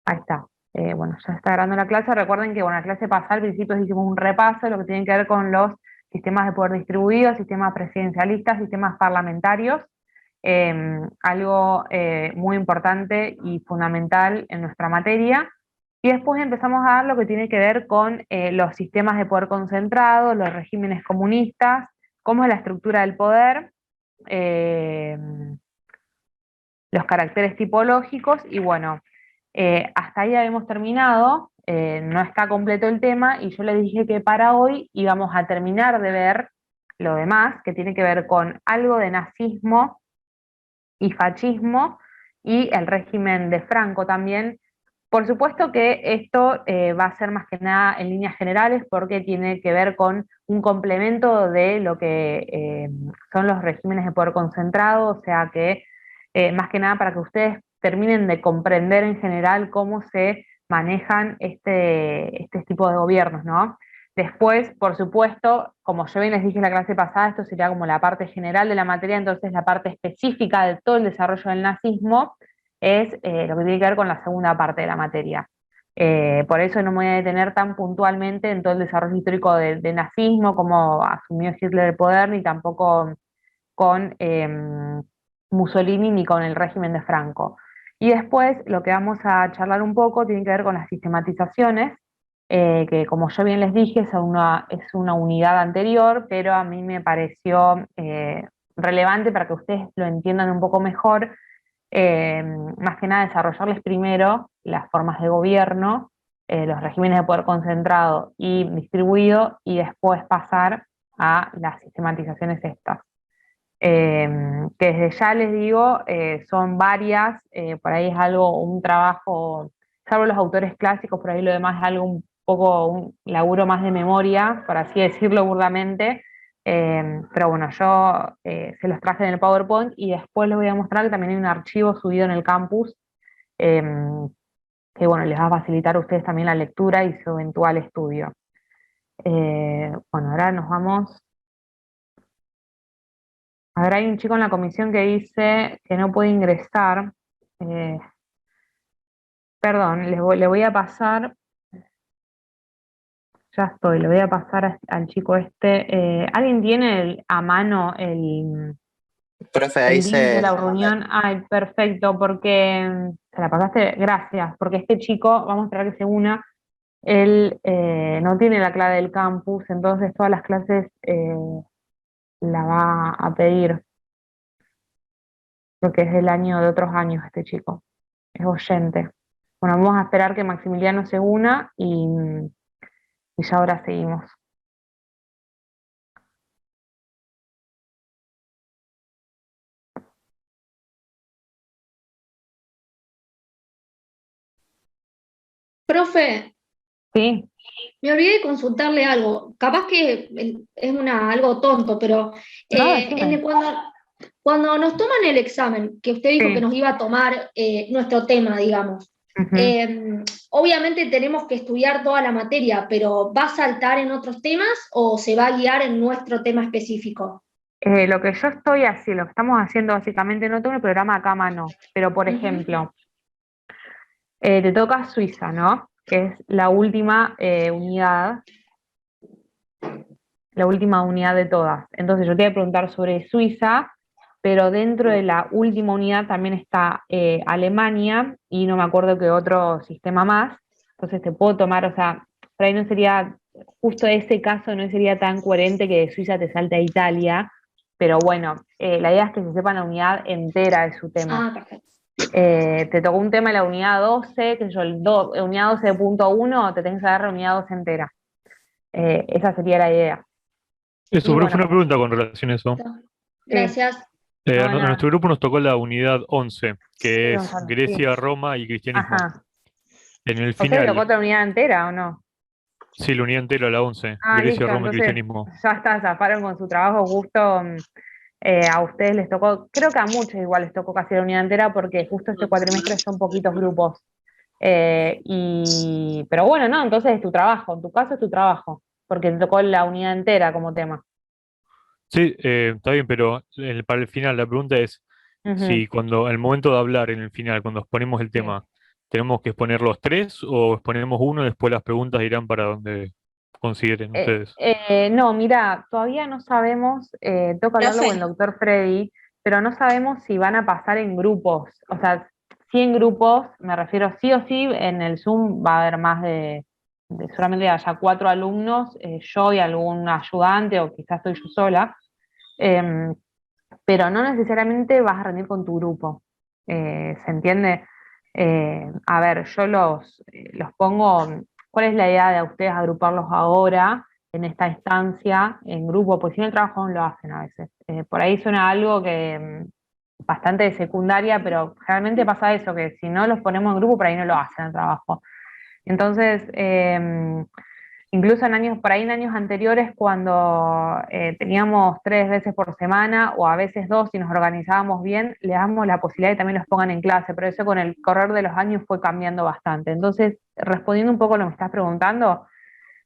Ahí está. Bueno, ya está grabando la clase. Recuerden que, bueno, la clase pasada al principio hicimos un repaso de lo que tiene que ver con los sistemas de poder distribuido, sistemas presidencialistas, sistemas parlamentarios. Algo muy importante y fundamental en nuestra materia. Y después empezamos a dar lo que tiene que ver con los sistemas de poder concentrado, los regímenes comunistas, cómo es la estructura del poder, eh, los caracteres tipológicos y bueno, hasta ahí habíamos terminado, no está completo el tema y yo les dije que para hoy íbamos a terminar de ver lo demás, que tiene que ver con algo de nazismo y fascismo y el régimen de Franco también. Por supuesto que esto va a ser más que nada en líneas generales porque tiene que ver con un complemento de lo que son los regímenes de poder concentrado, o sea que más que nada para que ustedes terminen de comprender en general cómo se manejan este tipo de gobiernos, ¿no? Después, por supuesto, como yo bien les dije en la clase pasada, esto sería como la parte general de la materia, entonces la parte específica de todo el desarrollo del nazismo es lo que tiene que ver con la segunda parte de la materia. Por eso no me voy a detener tan puntualmente en todo el desarrollo histórico del nazismo, cómo asumió Hitler el poder, ni tampoco con Mussolini ni con el régimen de Franco. Y después lo que vamos a charlar un poco tiene que ver con las sistematizaciones, que como yo bien les dije es una unidad anterior, pero a mí me pareció relevante para que ustedes lo entiendan un poco mejor, más que nada desarrollarles primero las formas de gobierno, los regímenes de poder concentrado y distribuido, y después pasar a las sistematizaciones estas. Que desde ya les digo, son varias, por ahí es algo, un trabajo, salvo los autores clásicos, por ahí lo demás es algo un poco, un laburo más de memoria, por así decirlo burdamente, pero bueno, yo se los traje en el PowerPoint y después les voy a mostrar que también hay un archivo subido en el campus, eh, que bueno, les va a facilitar a ustedes también la lectura y su eventual estudio. Bueno, ahora nos vamos. A ver, hay un chico en la comisión que dice que no puede ingresar. Eh, Perdón, le voy a pasar, ya estoy, le voy a pasar al chico este. ¿Alguien tiene a mano Profe, ahí el link de se, la se manda. reunión? Ay, perfecto, porque se la pasaste, gracias, porque este chico, vamos a esperar que se una, él no tiene la clave del campus, entonces todas las clases la va a pedir, porque es del año de otros años este chico. Es oyente. Bueno, vamos a esperar que Maximiliano se una y ya ahora seguimos. Profe, ¿Sí? me olvidé de consultarle algo. Capaz que es algo tonto, pero No, en decime. cuando nos toman el examen, que usted dijo que Sí. nos iba a tomar nuestro tema, digamos, Ujú. eh, obviamente tenemos que estudiar toda la materia, pero ¿va a saltar en otros temas o se va a guiar en nuestro tema específico? Lo que yo estoy haciendo, lo que estamos haciendo básicamente, no tengo el programa acá a mano, pero por Ujú. ejemplo, te toca Suiza, ¿no? Que es la última unidad de todas. Entonces yo te voy a preguntar sobre Suiza, pero dentro de la última unidad también está Alemania y no me acuerdo qué otro sistema más. Entonces te puedo tomar, o sea, por ahí no sería, justo ese caso no sería tan coherente que de Suiza te salte a Italia, pero bueno, la idea es que se sepa la unidad entera de su tema. Ah, perfecto. Te tocó un tema de la unidad 12, que yo, unidad 12.1, te tenés que dar la unidad 12 entera. Esa sería la idea. Eso, Y profe, bueno, una como pregunta con relación a eso. sí, Gracias. no, de A nuestro nada. grupo nos tocó la unidad 11, Sí, que es Gonzalo, sí. Grecia, Roma y cristianismo. Ajá. En el ¿A usted le tocó final, otra unidad entera o no? sí, la unidad entera, la 11, Ah, Grecia, listo, Roma y entonces cristianismo. ya está, zafaron con su trabajo justo. A ustedes les tocó, creo que a muchos igual les tocó casi la unidad entera porque justo este cuatrimestre son poquitos grupos. Pero bueno, no, entonces es tu trabajo, en tu caso es tu trabajo, porque te tocó la unidad entera como tema. Sí, está bien, pero para el final la pregunta es Ujú. si cuando, al momento de hablar en el final, cuando exponemos el Sí. tema, ¿tenemos que exponer los tres o exponemos uno y después las preguntas irán para donde consideren ustedes? No, mira, todavía no sabemos, tengo que hablarlo con el Profe, doctor Freddy, pero no sabemos si van a pasar en grupos. O sea, sí en grupos, me refiero sí o sí, en el Zoom va a haber más solamente haya 4 alumnos, yo y algún ayudante, o quizás estoy yo sola, em, pero no necesariamente vas a rendir con tu grupo. ¿Se entiende? A ver, yo los pongo, ¿cuál es la idea de ustedes agruparlos ahora en esta instancia, en grupo? Pues si no el trabajo no lo hacen a veces. Por ahí suena algo que bastante de secundaria, pero realmente pasa eso, que si no los ponemos en grupo, por ahí no lo hacen el trabajo. Entonces, incluso en años, por ahí en años anteriores, cuando teníamos 3 veces por semana o a veces 2, y nos organizábamos bien, le damos la posibilidad de que también los pongan en clase, pero eso con el correr de los años fue cambiando bastante. Entonces, respondiendo un poco a lo que me estás preguntando,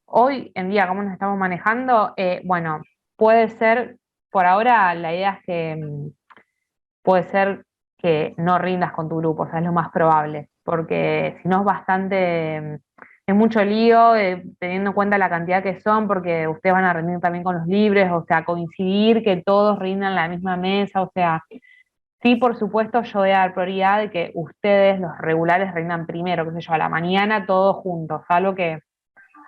hoy en día, ¿cómo nos estamos manejando? Bueno, puede ser, por ahora la idea es que puede ser que no rindas con tu grupo, o sea, es lo más probable, porque si no es bastante, es mucho lío, teniendo en cuenta la cantidad que son, porque ustedes van a rendir también con los libres, o sea, coincidir que todos rindan en la misma mesa, o sea, sí, por supuesto, yo voy a dar prioridad de que ustedes, los regulares, rindan primero, qué sé yo, a la mañana todos juntos, algo que,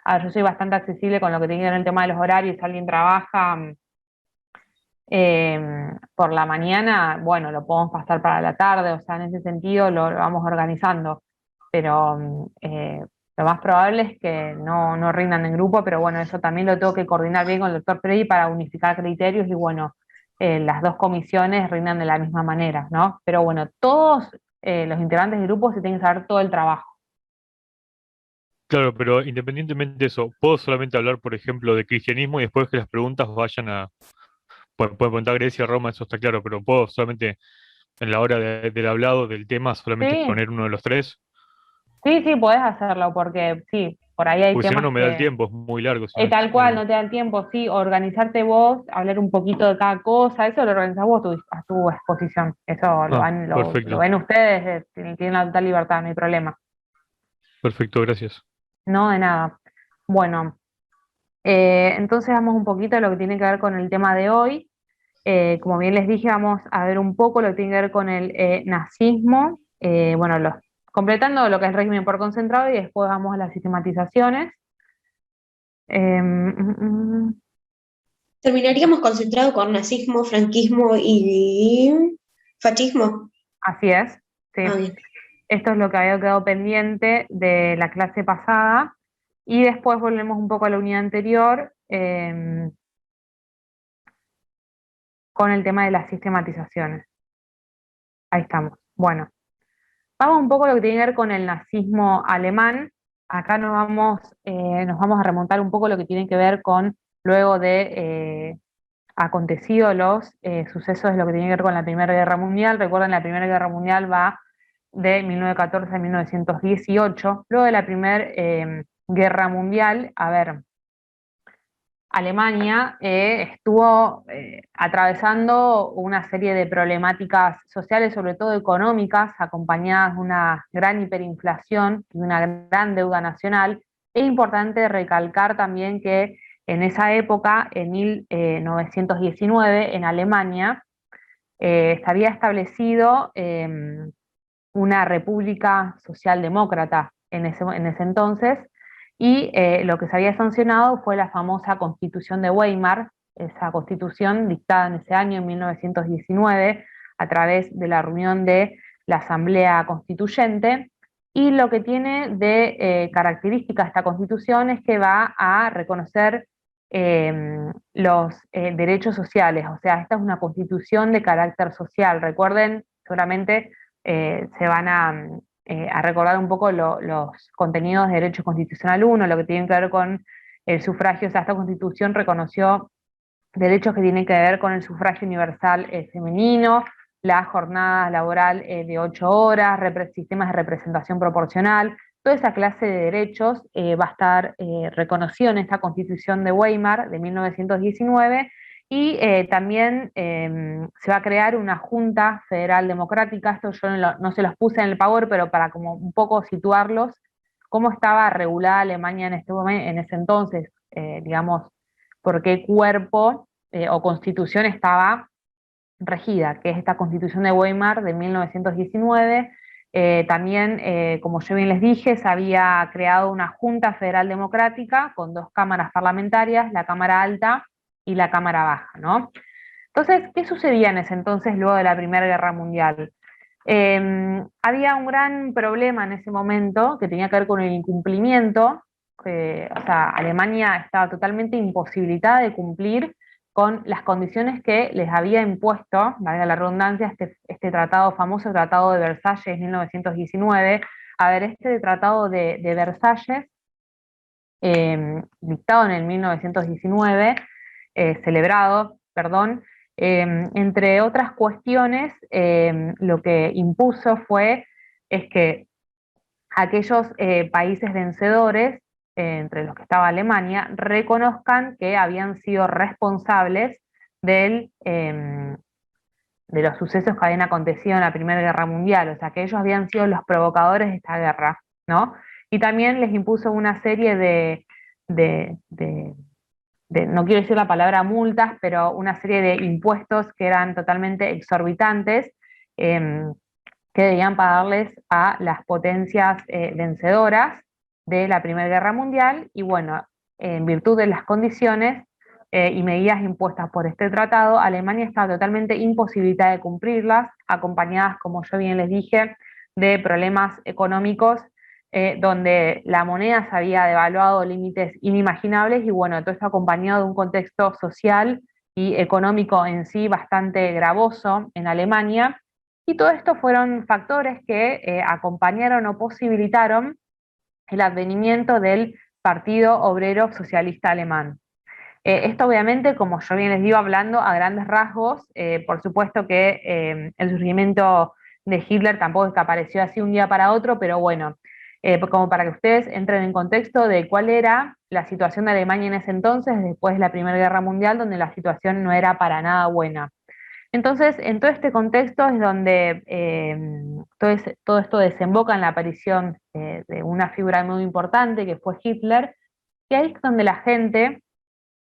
a ver, yo soy bastante accesible con lo que tiene que ver el tema de los horarios, si alguien trabaja por la mañana, bueno, lo podemos pasar para la tarde, o sea, en ese sentido lo vamos organizando, pero lo más probable es que no rindan en grupo, pero bueno, eso también lo tengo que coordinar bien con el doctor Freddy para unificar criterios y bueno, las dos comisiones rindan de la misma manera, ¿no? Pero bueno, todos los integrantes del grupo se tienen que saber todo el trabajo. Claro, pero independientemente de eso, ¿puedo solamente hablar, por ejemplo, de cristianismo y después que las preguntas vayan a... Pueden preguntar Grecia, Roma, eso está claro, pero ¿puedo solamente en la hora del hablado del tema solamente Sí, exponer uno de los tres? sí, sí, podés hacerlo, porque sí, por ahí hay Porque si no, temas no me da el que... tiempo, es muy largo, si no es... Tal cual, no te da el tiempo, sí, organizarte vos, hablar un poquito de cada cosa, eso lo organizás vos a tu exposición, eso lo Perfecto, ven ustedes, tienen la total libertad, no hay problema. perfecto, gracias. No, de nada. Bueno, entonces vamos un poquito a lo que tiene que ver con el tema de hoy. Como bien les dije, vamos a ver un poco lo que tiene que ver con el nazismo, bueno, completando lo que es el régimen por concentrado y después vamos a las sistematizaciones. terminaríamos concentrado con nazismo, franquismo y fascismo. Así es, sí. Ah, bien. Esto es lo que había quedado pendiente de la clase pasada. Y después volvemos un poco a la unidad anterior con el tema de las sistematizaciones. Ahí estamos. Bueno, vamos un poco a lo que tiene que ver con el nazismo alemán. Acá nos vamos a remontar un poco a lo que tiene que ver con luego de acontecido los sucesos de lo que tiene que ver con la Primera Guerra Mundial. Recuerden, la Primera Guerra Mundial va de 1914 a 1918. Luego de la Primera Guerra Mundial, a ver, Alemania estuvo atravesando una serie de problemáticas sociales, sobre todo económicas, acompañadas de una gran hiperinflación y una gran deuda nacional. Es importante recalcar también que en esa época, en 1919, en Alemania, se había establecido una república socialdemócrata en ese entonces, y lo que se había sancionado fue la famosa Constitución de Weimar, esa constitución dictada en ese año, en 1919, a través de la reunión de la Asamblea Constituyente, y lo que tiene de característica esta constitución es que va a reconocer los derechos sociales, o sea, esta es una constitución de carácter social. Recuerden, seguramente se van a recordar un poco los contenidos de Derecho Constitucional 1, lo que tiene que ver con el sufragio. O sea, esta constitución reconoció derechos que tienen que ver con el sufragio universal femenino, la jornada laboral de 8 horas, sistemas de representación proporcional. Toda esa clase de derechos va a estar reconocido en esta Constitución de Weimar de 1919, Y también se va a crear una Junta Federal Democrática. Esto yo no se los puse en el Power, pero para como un poco situarlos, cómo estaba regulada Alemania en este momento, en ese entonces, digamos, por qué cuerpo o constitución estaba regida, que es esta Constitución de Weimar de 1919. También, como yo bien les dije, se había creado una Junta Federal Democrática con dos cámaras parlamentarias, la Cámara Alta y la Cámara Baja, ¿no? Entonces, ¿qué sucedía en ese entonces luego de la Primera Guerra Mundial? Había un gran problema en ese momento que tenía que ver con el incumplimiento, o sea, Alemania estaba totalmente imposibilitada de cumplir con las condiciones que les había impuesto, valga la redundancia, este tratado, famoso Tratado de Versalles 1919. A ver, este tratado de Versalles, dictado en el 1919, celebrado, perdón, entre otras cuestiones, lo que impuso es que aquellos países vencedores, entre los que estaba Alemania, reconozcan que habían sido responsables de los sucesos que habían acontecido en la Primera Guerra Mundial, o sea, que ellos habían sido los provocadores de esta guerra, ¿no? Y también les impuso una serie de no quiero decir la palabra multas, pero una serie de impuestos que eran totalmente exorbitantes, que debían pagarles a las potencias vencedoras de la Primera Guerra Mundial. Y bueno, en virtud de las condiciones y medidas impuestas por este tratado, Alemania estaba totalmente imposibilitada de cumplirlas, acompañadas, como yo bien les dije, de problemas económicos, donde la moneda se había devaluado a límites inimaginables, y bueno, todo esto acompañado de un contexto social y económico en sí bastante gravoso en Alemania. Y todo esto fueron factores que acompañaron o posibilitaron el advenimiento del Partido Obrero Socialista Alemán. Esto obviamente, como yo bien les digo, hablando a grandes rasgos, por supuesto que el surgimiento de Hitler tampoco es que apareció así un día para otro, pero bueno, como para que ustedes entren en contexto de cuál era la situación de Alemania en ese entonces, después de la Primera Guerra Mundial, donde la situación no era para nada buena. Entonces, en todo este contexto es donde todo esto desemboca en la aparición de una figura muy importante que fue Hitler, y ahí es donde la gente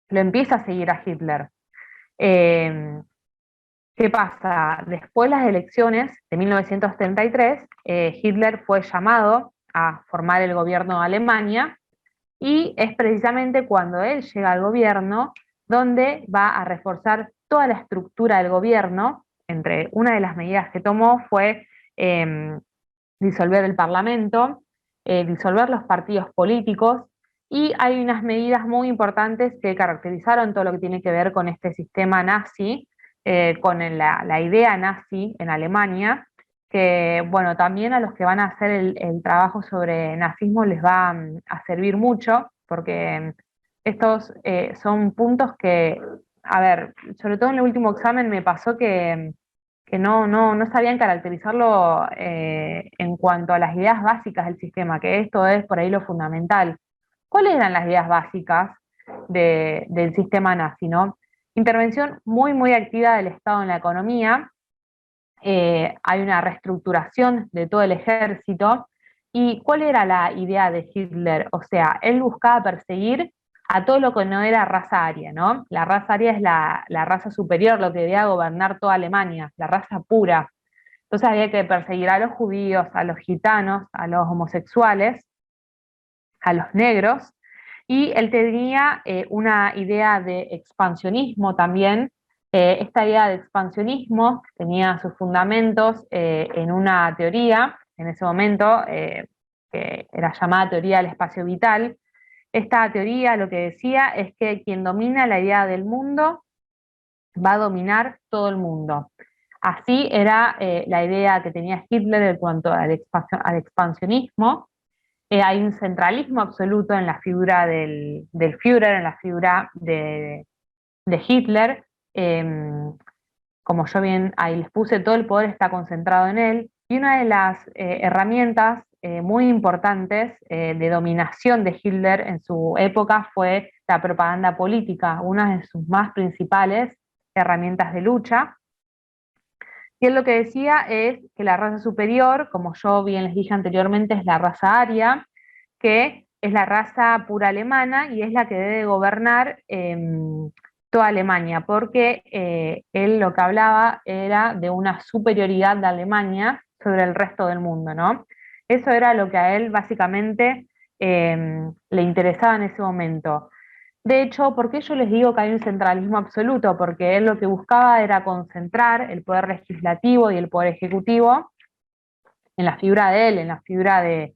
lo empieza a seguir a Hitler. ¿Qué pasa? Después de las elecciones de 1933, Hitler fue llamado a formar el gobierno de Alemania, y es precisamente cuando él llega al gobierno donde va a reforzar toda la estructura del gobierno. Entre una de las medidas que tomó fue disolver el Parlamento, disolver los partidos políticos, y hay unas medidas muy importantes que caracterizaron todo lo que tiene que ver con este sistema nazi, con la idea nazi en Alemania, que bueno, también a los que van a hacer el trabajo sobre nazismo les va a servir mucho, porque estos son puntos que, a ver, sobre todo en el último examen me pasó que no sabían caracterizarlo en cuanto a las ideas básicas del sistema, que esto es por ahí lo fundamental. ¿Cuáles eran las ideas básicas del sistema nazi, no? Intervención muy, muy activa del Estado en la economía. Hay una reestructuración de todo el ejército. ¿Y cuál era la idea de Hitler? O sea, él buscaba perseguir a todo lo que no era raza aria, ¿no? La raza aria es la raza superior, lo que debía gobernar toda Alemania, la raza pura. Entonces había que perseguir a los judíos, a los gitanos, a los homosexuales, a los negros, y él tenía una idea de expansionismo también. Esta idea de expansionismo tenía sus fundamentos en una teoría, en ese momento, que era llamada teoría del espacio vital. Esta teoría lo que decía es que quien domina la idea del mundo va a dominar todo el mundo. Así era la idea que tenía Hitler en cuanto al expansionismo. Hay un centralismo absoluto en la figura del Führer, en la figura de Hitler. Como yo bien ahí les puse, todo el poder está concentrado en él, y una de las herramientas muy importantes de dominación de Hitler en su época fue la propaganda política, una de sus más principales herramientas de lucha. Y él lo que decía es que la raza superior, como yo bien les dije anteriormente, es la raza aria, que es la raza pura alemana y es la que debe gobernar toda Alemania, porque él lo que hablaba era de una superioridad de Alemania sobre el resto del mundo, ¿no? Eso era lo que a él básicamente le interesaba en ese momento. De hecho, ¿por qué yo les digo que hay un centralismo absoluto? Porque él lo que buscaba era concentrar el poder legislativo y el poder ejecutivo en la figura de él, en la figura de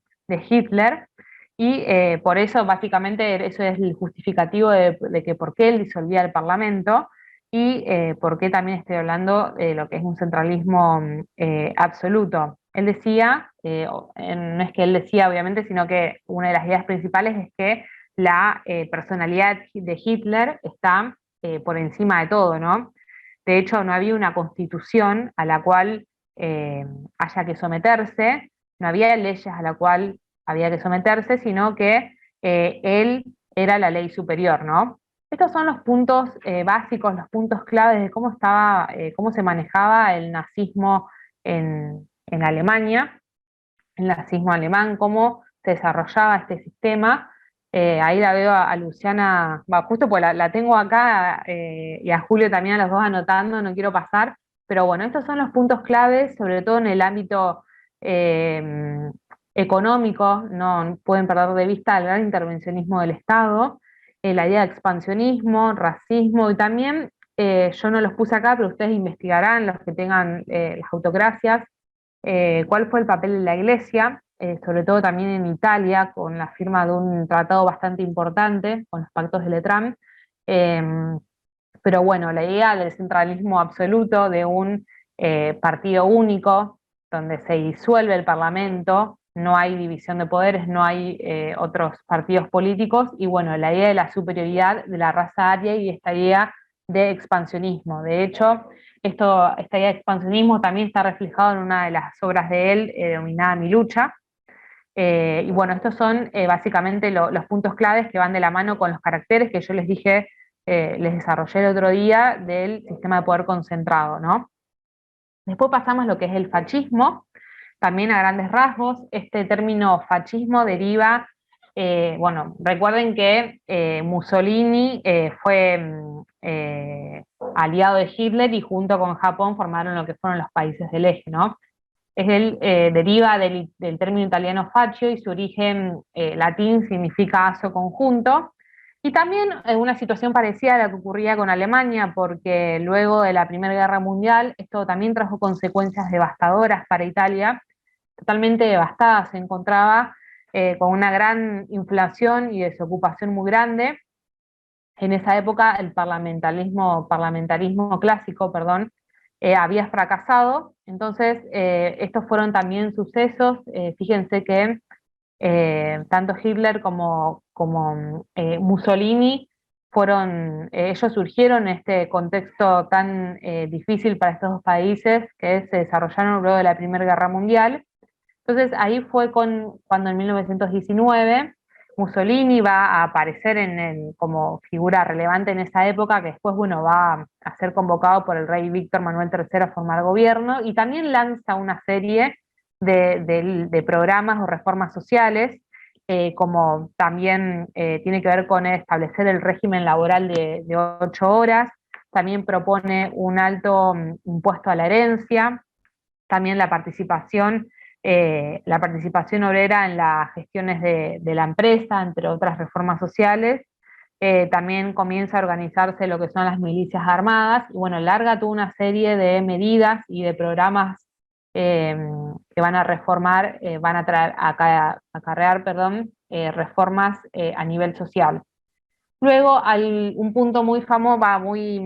Hitler, y por eso básicamente eso es el justificativo de que por qué él disolvía el Parlamento y por qué también estoy hablando de lo que es un centralismo absoluto. Él decía, no es que él decía obviamente, sino que una de las ideas principales es que la personalidad de Hitler está por encima de todo, ¿no? De hecho, no había una constitución a la cual haya que someterse, no había leyes a la cual había que someterse, sino que él era la ley superior, ¿no? Estos son los puntos básicos, los puntos claves de cómo estaba, cómo se manejaba el nazismo en Alemania, el nazismo alemán, cómo se desarrollaba este sistema. Ahí la veo a Luciana, justo pues la tengo acá y a Julio también, a los dos anotando, no quiero pasar, pero bueno, estos son los puntos claves, sobre todo en el ámbito económico, no pueden perder de vista el gran intervencionismo del Estado, la idea de expansionismo, racismo, y también, yo no los puse acá, pero ustedes investigarán, los que tengan las autocracias, cuál fue el papel de la Iglesia, sobre todo también en Italia, con la firma de un tratado bastante importante, con los pactos de Letrán. Pero bueno, la idea del centralismo absoluto, de un partido único, donde se disuelve el Parlamento, no hay división de poderes, no hay otros partidos políticos, y bueno, la idea de la superioridad de la raza aria y esta idea de expansionismo. De hecho, esta idea de expansionismo también está reflejado en una de las obras de él, denominada Mi lucha. Y bueno, estos son básicamente los puntos claves que van de la mano con los caracteres que yo les dije, les desarrollé el otro día del sistema de poder concentrado, ¿no? Después pasamos a lo que es el fascismo, también a grandes rasgos. Este término fascismo deriva, bueno, recuerden que Mussolini fue aliado de Hitler y junto con Japón formaron lo que fueron los países del eje, ¿no? Deriva del término italiano fascio y su origen latín significa aso conjunto. Y también una situación parecida a la que ocurría con Alemania, porque luego de la Primera Guerra Mundial esto también trajo consecuencias devastadoras para Italia, totalmente devastada, se encontraba con una gran inflación y desocupación muy grande. En esa época el parlamentarismo clásico, perdón, había fracasado, entonces estos fueron también sucesos, fíjense que tanto Hitler como Mussolini ellos surgieron en este contexto tan difícil para estos dos países que se desarrollaron luego de la Primera Guerra Mundial. Entonces ahí fue cuando en 1919 Mussolini va a aparecer como figura relevante en esa época, que después, bueno, va a ser convocado por el rey Víctor Manuel III a formar gobierno, y también lanza una serie de programas o reformas sociales, como también tiene que ver con establecer el régimen laboral de 8 horas, también propone un alto impuesto a la herencia, también la participación obrera en las gestiones de la empresa, entre otras reformas sociales. También comienza a organizarse lo que son las milicias armadas, y bueno, larga toda una serie de medidas y de programas que van a reformar, van a acarrear, reformas a nivel social. Luego, un punto muy famoso, muy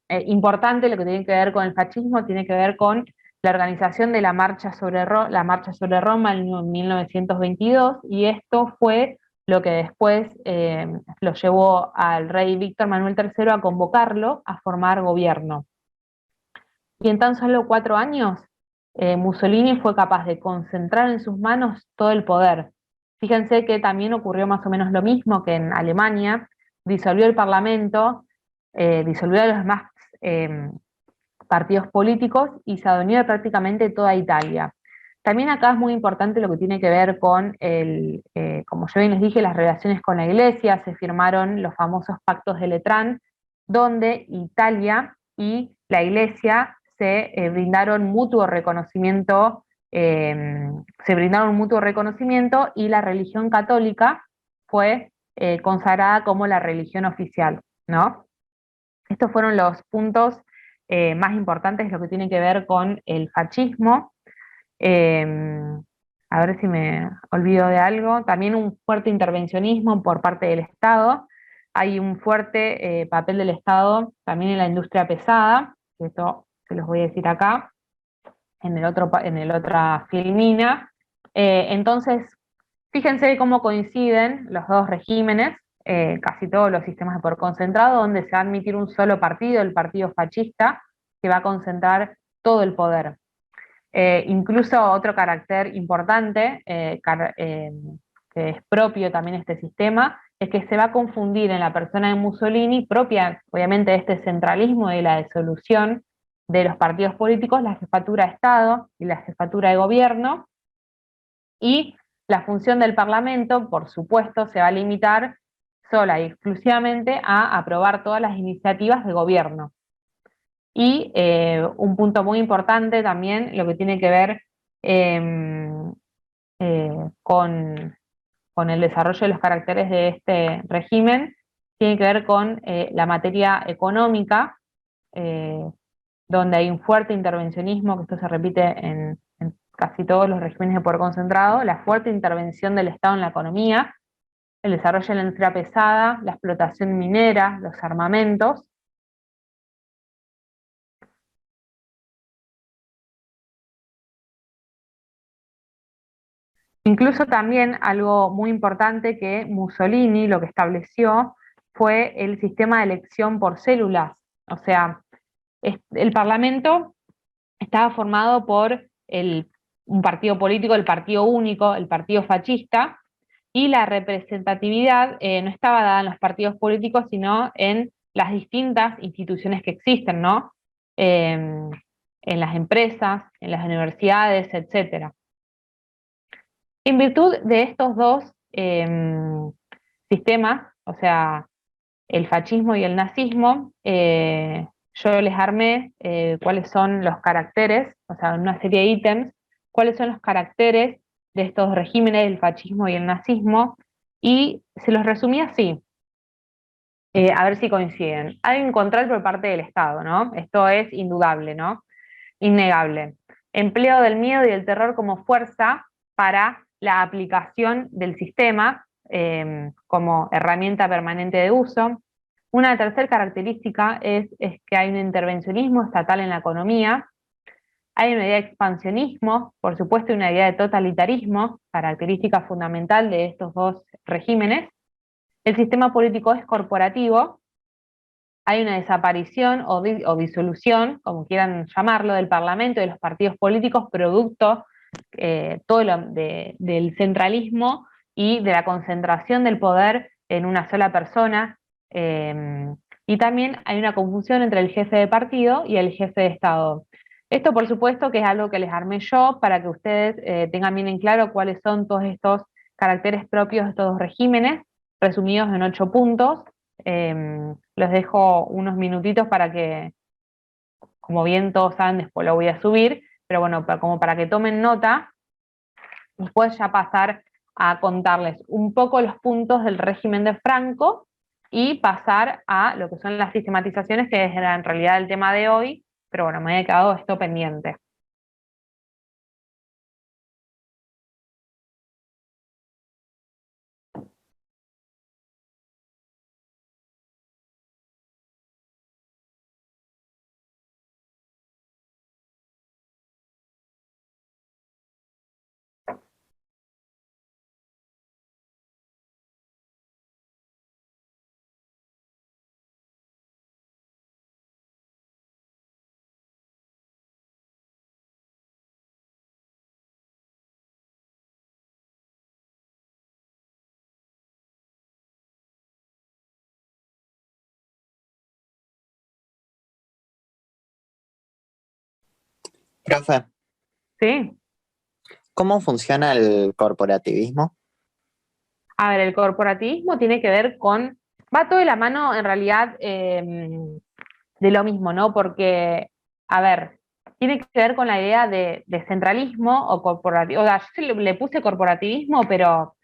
importante, lo que tiene que ver con el fascismo, tiene que ver con la organización de la Marcha sobre Roma en 1922, y esto fue lo que después lo llevó al rey Víctor Manuel III a convocarlo a formar gobierno. Y en tan solo 4 años Mussolini fue capaz de concentrar en sus manos todo el poder. Fíjense que también ocurrió más o menos lo mismo que en Alemania, disolvió el Parlamento, disolvió a los demás partidos políticos y se adueñó de prácticamente toda Italia. También acá es muy importante lo que tiene que ver con como yo bien les dije, las relaciones con la Iglesia. Se firmaron los famosos pactos de Letrán, donde Italia y la Iglesia brindaron mutuo reconocimiento, y la religión católica fue consagrada como la religión oficial, ¿no? Estos fueron los puntos más importantes, lo que tiene que ver con el fascismo. A ver si me olvido de algo. También un fuerte intervencionismo por parte del Estado. Hay un fuerte papel del Estado también en la industria pesada, que esto se los voy a decir acá, en el otra filmina. Entonces, fíjense cómo coinciden los dos regímenes, casi todos los sistemas de poder concentrado, donde se va a admitir un solo partido, el partido fascista, que va a concentrar todo el poder. Incluso otro carácter importante, que es propio también de este sistema, es que se va a confundir en la persona de Mussolini, propia obviamente de este centralismo y de la disolución de los partidos políticos, la jefatura de Estado y la jefatura de gobierno, y la función del Parlamento, por supuesto, se va a limitar sola y exclusivamente a aprobar todas las iniciativas de gobierno. Y un punto muy importante también, lo que tiene que ver con el desarrollo de los caracteres de este régimen, tiene que ver con la materia económica, donde hay un fuerte intervencionismo, que esto se repite en casi todos los regímenes de poder concentrado, la fuerte intervención del Estado en la economía, el desarrollo de la industria pesada, la explotación minera, los armamentos. Incluso también algo muy importante que Mussolini lo que estableció fue el sistema de elección por células. O sea, el Parlamento estaba formado por un partido político, el partido único, el partido fascista, y la representatividad no estaba dada en los partidos políticos, sino en las distintas instituciones que existen, ¿no? En las empresas, en las universidades, etcétera. En virtud de estos dos sistemas, o sea, el fascismo y el nazismo, yo les armé cuáles son los caracteres, o sea, una serie de ítems, cuáles son los caracteres de estos regímenes, el fascismo y el nazismo, y se los resumí así, a ver si coinciden. Hay un control por parte del Estado, ¿no? Esto es indudable, ¿no? Innegable. Empleo del miedo y del terror como fuerza para la aplicación del sistema como herramienta permanente de uso. Una tercera característica es que hay un intervencionismo estatal en la economía, hay una idea de expansionismo, por supuesto, y una idea de totalitarismo, característica fundamental de estos dos regímenes. El sistema político es corporativo, hay una desaparición o disolución, como quieran llamarlo, del Parlamento y de los partidos políticos, producto del centralismo y de la concentración del poder en una sola persona. Y también hay una confusión entre el jefe de partido y el jefe de Estado. Esto, por supuesto, que es algo que les armé yo para que ustedes tengan bien en claro cuáles son todos estos caracteres propios de estos dos regímenes, resumidos en 8 puntos. Les dejo unos minutitos para que, como bien todos saben, después lo voy a subir, pero bueno, como para que tomen nota, después ya pasar a contarles un poco los puntos del régimen de Franco y pasar a lo que son las sistematizaciones, que es en realidad el tema de hoy, pero bueno, me había quedado esto pendiente. Profe, ¿Sí? ¿cómo funciona el corporativismo? A ver, el corporativismo tiene que ver con, va todo de la mano en realidad de lo mismo, ¿no? Porque, a ver, tiene que ver con la idea de centralismo o corporativo. O sea, yo le puse corporativismo, pero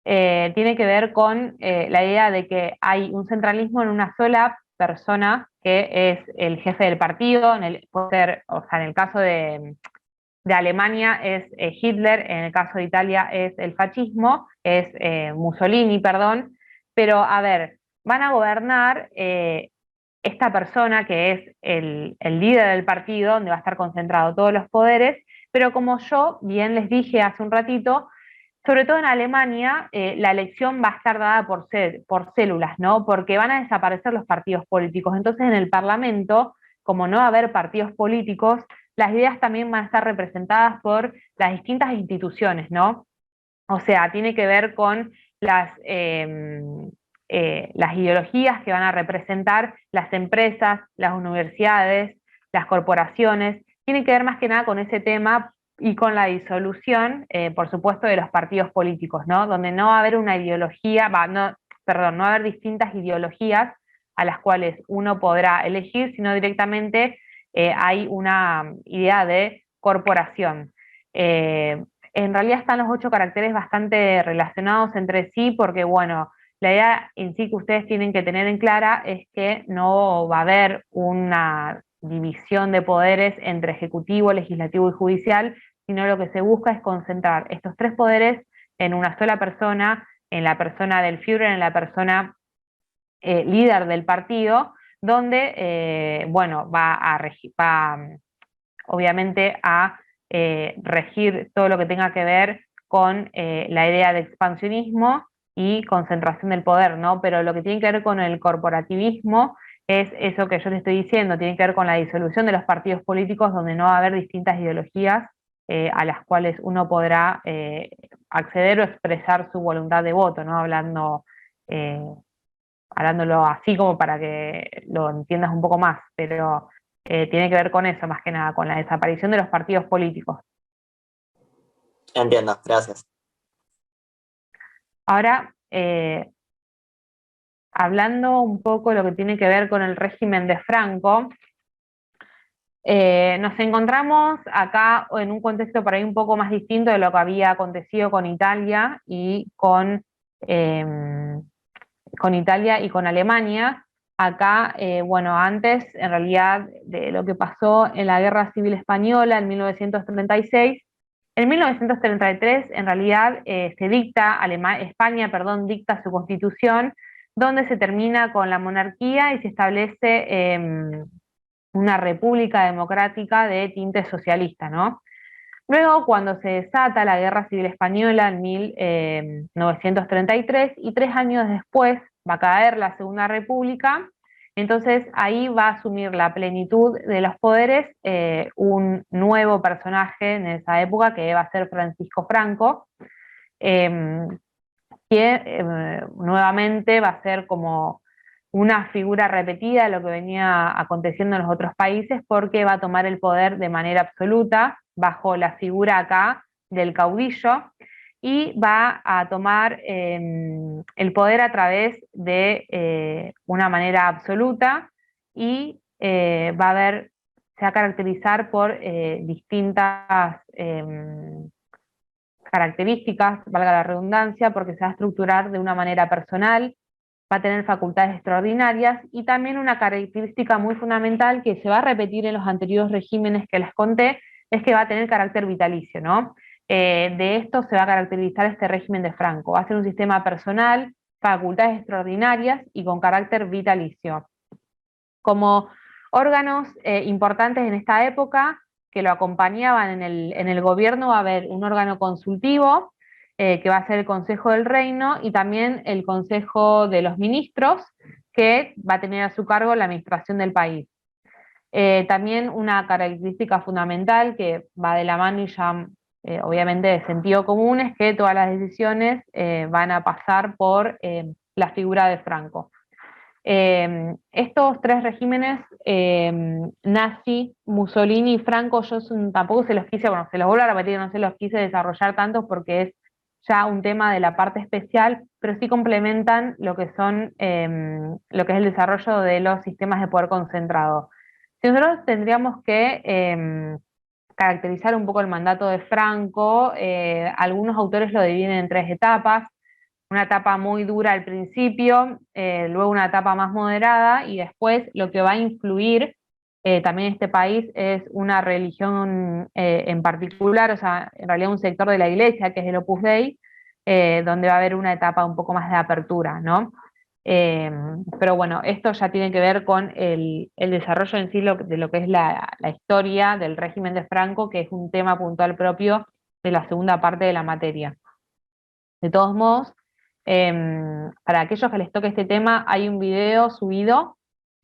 tiene que ver con la idea de que hay un centralismo en una sola persona que es el jefe del partido, puede ser, o sea, en el caso de Alemania es Hitler, en el caso de Italia es el fascismo, es Mussolini, perdón, pero a ver, van a gobernar esta persona que es el líder del partido, donde va a estar concentrado todos los poderes, pero como yo bien les dije hace un ratito, sobre todo en Alemania, la elección va a estar dada por células, ¿no? Porque van a desaparecer los partidos políticos. Entonces, en el Parlamento, como no va a haber partidos políticos, las ideas también van a estar representadas por las distintas instituciones, ¿no? O sea, tiene que ver con las ideologías que van a representar las empresas, las universidades, las corporaciones. Tiene que ver más que nada con ese tema y con la disolución, por supuesto, de los partidos políticos, ¿no? Donde no va a haber una ideología, perdón, no va a haber distintas ideologías a las cuales uno podrá elegir, sino directamente hay una idea de corporación. En realidad están los 8 caracteres bastante relacionados entre sí, porque bueno, la idea en sí que ustedes tienen que tener en clara es que no va a haber una división de poderes entre ejecutivo, legislativo y judicial, sino lo que se busca es concentrar estos 3 poderes en una sola persona, en la persona del Führer, en la persona líder del partido, donde, bueno, obviamente a regir todo lo que tenga que ver con la idea de expansionismo y concentración del poder, ¿no? Pero lo que tiene que ver con el corporativismo es eso que yo te estoy diciendo, tiene que ver con la disolución de los partidos políticos donde no va a haber distintas ideologías a las cuales uno podrá acceder o expresar su voluntad de voto, ¿no? Eh, hablándolo así como para que lo entiendas un poco más, pero tiene que ver con eso más que nada, con la desaparición de los partidos políticos. Entiendo, gracias. Ahora, hablando un poco de lo que tiene que ver con el régimen de Franco, nos encontramos acá en un contexto por ahí un poco más distinto de lo que había acontecido con Italia y con Italia y con Alemania. Acá, bueno, antes en realidad de lo que pasó en la Guerra Civil Española en 1936, en 1933 en realidad España, perdón, dicta su constitución, donde se termina con la monarquía y se establece una república democrática de tinte socialista, ¿no? Luego, cuando se desata la Guerra Civil Española en 1933 y 3 años después va a caer la Segunda República, entonces ahí va a asumir la plenitud de los poderes un nuevo personaje en esa época que va a ser Francisco Franco, eh, que nuevamente va a ser como una figura repetida de lo que venía aconteciendo en los otros países, porque va a tomar el poder de manera absoluta, bajo la figura acá del caudillo, y va a tomar el poder a través de una manera absoluta, y se va a caracterizar por distintas características, valga la redundancia, porque se va a estructurar de una manera personal, va a tener facultades extraordinarias y también una característica muy fundamental que se va a repetir en los anteriores regímenes que les conté, es que va a tener carácter vitalicio, ¿no? De esto se va a caracterizar este régimen de Franco, va a ser un sistema personal, facultades extraordinarias y con carácter vitalicio. Como órganos importantes en esta época que lo acompañaban en el gobierno va a haber un órgano consultivo, que va a ser el Consejo del Reino, y también el Consejo de los Ministros, que va a tener a su cargo la administración del país. También una característica fundamental que va de la mano y ya obviamente de sentido común es que todas las decisiones van a pasar por la figura de Franco. Estos tres regímenes, nazi, Mussolini y Franco, tampoco se los quise, bueno, se los vuelvo a repetir, no se los quise desarrollar tanto porque es ya un tema de la parte especial, pero sí complementan lo que son, lo que es el desarrollo de los sistemas de poder concentrado. Si nosotros tendríamos que caracterizar un poco el mandato de Franco, algunos autores lo dividen en tres etapas: una etapa muy dura al principio, luego una etapa más moderada, y después lo que va a influir también en este país es una religión en particular, o sea, en realidad un sector de la iglesia, que es el Opus Dei, donde va a haber una etapa un poco más de apertura, ¿no? Pero bueno, esto ya tiene que ver con el desarrollo en sí de lo que es la historia del régimen de Franco, que es un tema puntual propio de la segunda parte de la materia. De todos modos, para aquellos que les toque este tema, hay un video subido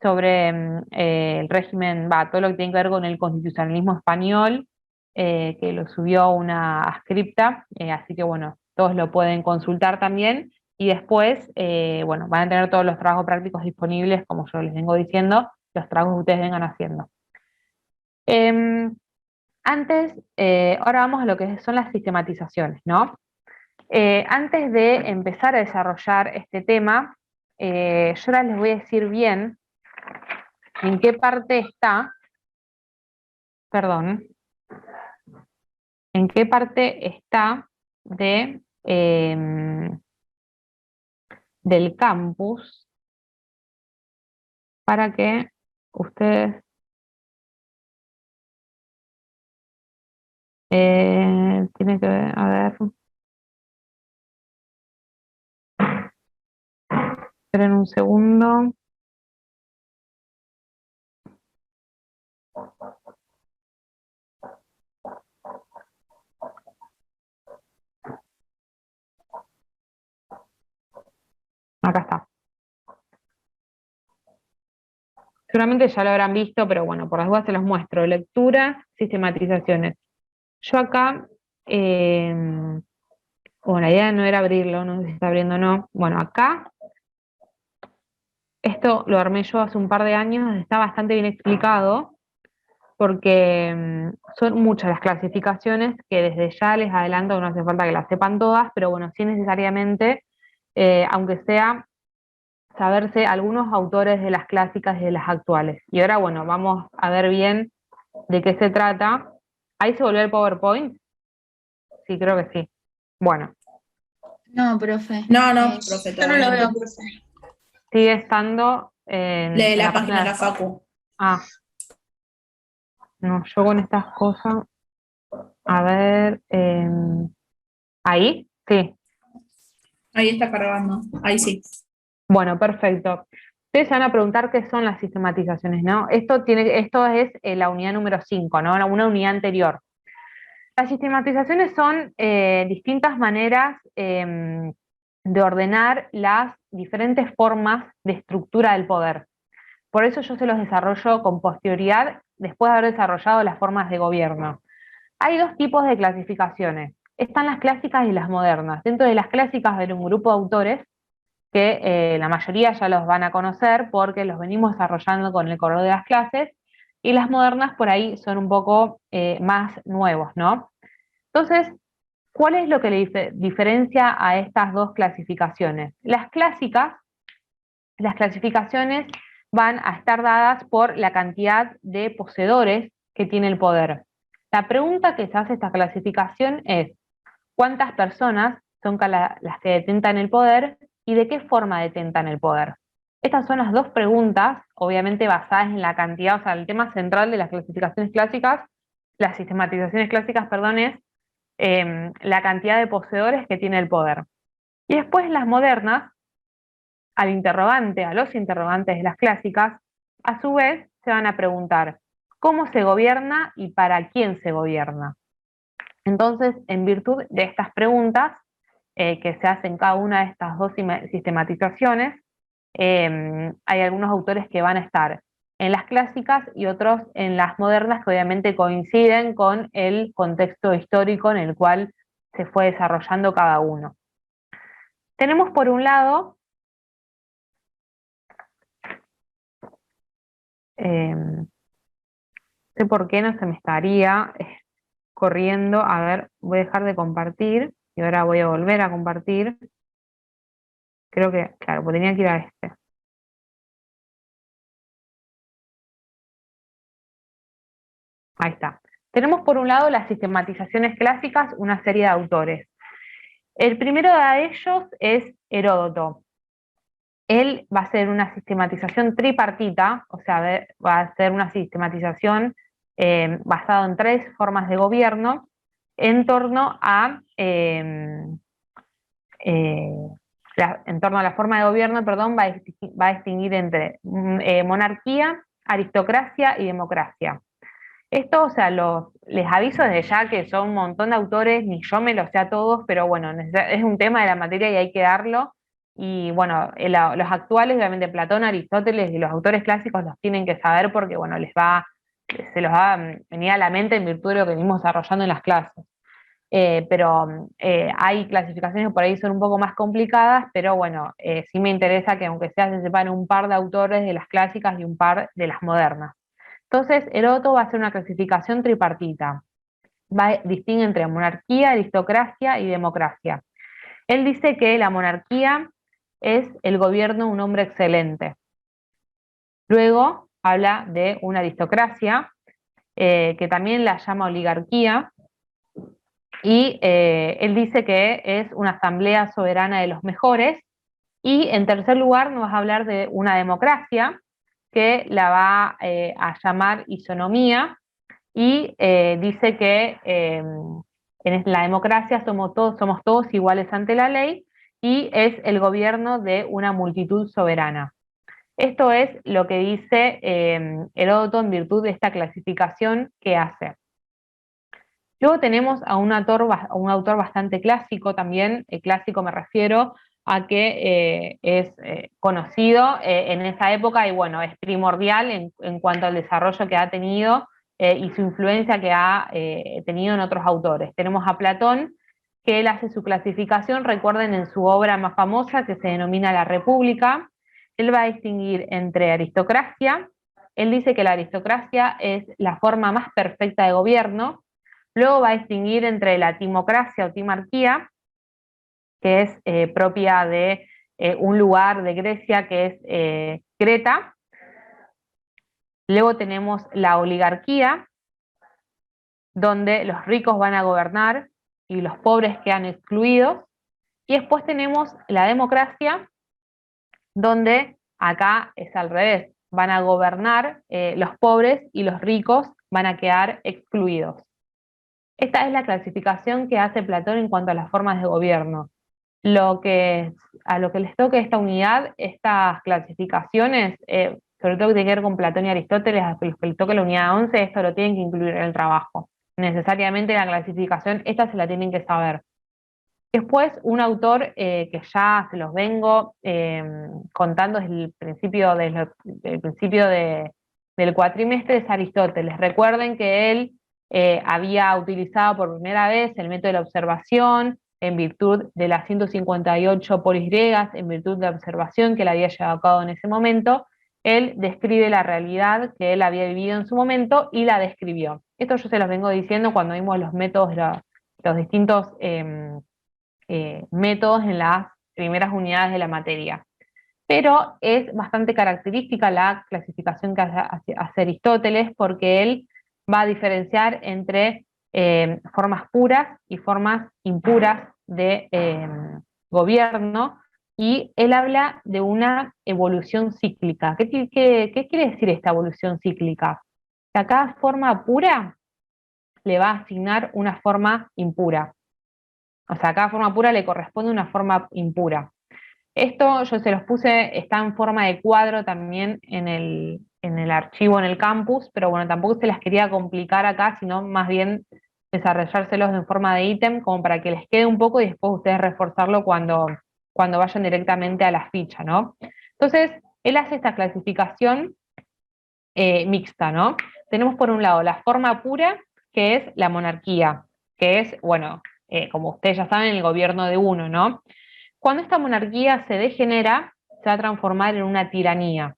sobre el régimen, todo lo que tiene que ver con el constitucionalismo español, que lo subió una ascripta, así que bueno, todos lo pueden consultar también, y después, bueno, van a tener todos los trabajos prácticos disponibles, como yo les vengo diciendo, los trabajos que ustedes vengan haciendo. Ahora vamos a lo que son las sistematizaciones, ¿no? Antes de empezar a desarrollar este tema, yo ahora les voy a decir bien en qué parte está, perdón, en qué parte está del campus, para que ustedes tienen que ver, a ver, esperen un segundo. Acá está. Seguramente ya lo habrán visto, pero bueno, por las dudas se los muestro. Lecturas, sistematizaciones. Yo acá, bueno, la idea no era abrirlo, no sé si está abriendo o no. Bueno, acá, esto lo armé yo hace un par de años, está bastante bien explicado, porque son muchas las clasificaciones que desde ya les adelanto que no hace falta que las sepan todas, pero bueno, sí necesariamente, aunque sea saberse algunos autores de las clásicas y de las actuales. Y ahora, bueno, vamos a ver bien de qué se trata. ¿Ahí se volvió el PowerPoint? Sí, creo que sí. Bueno. No, profe. No, profe, Yo no lo veo, profe. Sigue estando en Lee la página de la Facu. Ah. No, yo con estas cosas. A ver. ¿Ahí? Sí. Ahí está cargando. Ahí sí. Bueno, perfecto. Ustedes se van a preguntar qué son las sistematizaciones, ¿no? Esto es la unidad número 5, ¿no? Una unidad anterior. Las sistematizaciones son distintas maneras de ordenar las diferentes formas de estructura del poder. Por eso yo se los desarrollo con posterioridad, después de haber desarrollado las formas de gobierno. Hay dos tipos de clasificaciones. Están las clásicas y las modernas. Dentro de las clásicas hay un grupo de autores que la mayoría ya los van a conocer porque los venimos desarrollando con el correo de las clases, y las modernas por ahí son un poco más nuevos, ¿no? Entonces, ¿cuál es lo que le diferencia a estas dos clasificaciones? Las clásicas, las clasificaciones van a estar dadas por la cantidad de poseedores que tiene el poder. La pregunta que se hace esta clasificación es: ¿cuántas personas son las que detentan el poder y de qué forma detentan el poder? Estas son las dos preguntas, obviamente basadas en la cantidad, o sea, el tema central de las clasificaciones clásicas, las sistematizaciones clásicas, perdón, es la cantidad de poseedores que tiene el poder. Y después las modernas, a los interrogantes de las clásicas, a su vez se van a preguntar cómo se gobierna y para quién se gobierna. Entonces, en virtud de estas preguntas que se hacen cada una de estas dos sistematizaciones, hay algunos autores que van a estar en las clásicas y otros en las modernas, que obviamente coinciden con el contexto histórico en el cual se fue desarrollando cada uno. Tenemos por un lado No sé por qué no se me estaría corriendo. A ver, voy a dejar de compartir y ahora voy a volver a compartir. Creo que, claro, pues tenía que ir a este. Ahí está. Tenemos por un lado las sistematizaciones clásicas, una serie de autores. El primero de ellos es Heródoto. Él va a hacer una sistematización tripartita, o sea, va a hacer una sistematización basada en 3 formas de gobierno en torno a en torno a la forma de gobierno, perdón, va a distinguir entre monarquía, aristocracia y democracia. Esto, o sea, les aviso desde ya que son un montón de autores, ni yo me los sé a todos, pero bueno, es un tema de la materia y hay que darlo. Y bueno, los actuales, obviamente Platón, Aristóteles y los autores clásicos los tienen que saber porque, bueno, se los va a venir a la mente en virtud de lo que venimos desarrollando en las clases. Pero hay clasificaciones que por ahí son un poco más complicadas, pero bueno, sí me interesa que aunque sea se sepan un par de autores de las clásicas y un par de las modernas. Entonces, Heródoto va a hacer una clasificación tripartita. Distingue entre monarquía, aristocracia y democracia. Él dice que la monarquía es el gobierno de un hombre excelente. Luego habla de una aristocracia, que también la llama oligarquía, y él dice que es una asamblea soberana de los mejores. Y en tercer lugar nos va a hablar de una democracia, que la va a llamar isonomía, y dice que en la democracia somos todos iguales ante la ley, y es el gobierno de una multitud soberana. Esto es lo que dice Heródoto en virtud de esta clasificación que hace. Luego tenemos a un autor bastante clásico también, clásico me refiero a que es conocido en esa época y bueno, es primordial en cuanto al desarrollo que ha tenido y su influencia que ha tenido en otros autores. Tenemos a Platón, que él hace su clasificación, recuerden en su obra más famosa que se denomina La República. Él va a distinguir entre aristocracia. Él dice que la aristocracia es la forma más perfecta de gobierno. Luego va a distinguir entre la timocracia o timarquía, que es propia de un lugar de Grecia que es Creta. Luego tenemos la oligarquía, donde los ricos van a gobernar y los pobres quedan excluidos. Y después tenemos la democracia, donde acá es al revés, van a gobernar los pobres y los ricos van a quedar excluidos. Esta es la clasificación que hace Platón en cuanto a las formas de gobierno. A lo que les toque esta unidad, estas clasificaciones, sobre todo que tiene que ver con Platón y Aristóteles, a los que les toque la unidad 11, esto lo tienen que incluir en el trabajo. Necesariamente la clasificación, esta se la tienen que saber. Después, un autor que ya se los vengo contando desde el principio, del cuatrimestre es Aristóteles. Recuerden que él había utilizado por primera vez el método de la observación en virtud de las 158 polis griegas, en virtud de la observación que él había llevado a cabo en ese momento. Él describe la realidad que él había vivido en su momento y la describió. Esto yo se los vengo diciendo cuando vimos los métodos, los distintos métodos en las primeras unidades de la materia. Pero es bastante característica la clasificación que hace Aristóteles porque él va a diferenciar entre formas puras y formas impuras de gobierno, y él habla de una evolución cíclica. ¿Qué quiere decir esta evolución cíclica? Que a cada forma pura le va a asignar una forma impura. O sea, a cada forma pura le corresponde una forma impura. Esto yo se los puse, está en forma de cuadro también en el archivo, en el campus, pero bueno, tampoco se las quería complicar acá, sino más bien desarrollárselos en forma de ítem, como para que les quede un poco y después ustedes reforzarlo cuando vayan directamente a la ficha, ¿no? Entonces, él hace esta clasificación mixta, ¿no? Tenemos por un lado la forma pura, que es la monarquía, que es, bueno, como ustedes ya saben, el gobierno de uno, ¿no? Cuando esta monarquía se degenera, se va a transformar en una tiranía.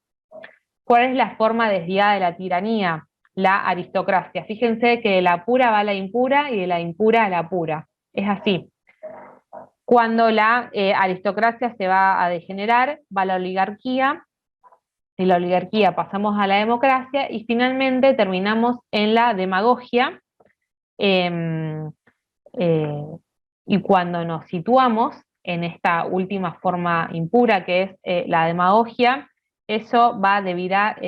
¿Cuál es la forma desviada de la tiranía? La aristocracia. Fíjense que de la pura va a la impura y de la impura a la pura. Es así. Cuando la aristocracia se va a degenerar, va a la oligarquía, de la oligarquía pasamos a la democracia y finalmente terminamos en la demagogia. Y cuando nos situamos en esta última forma impura que es la demagogia, eso va a derivar,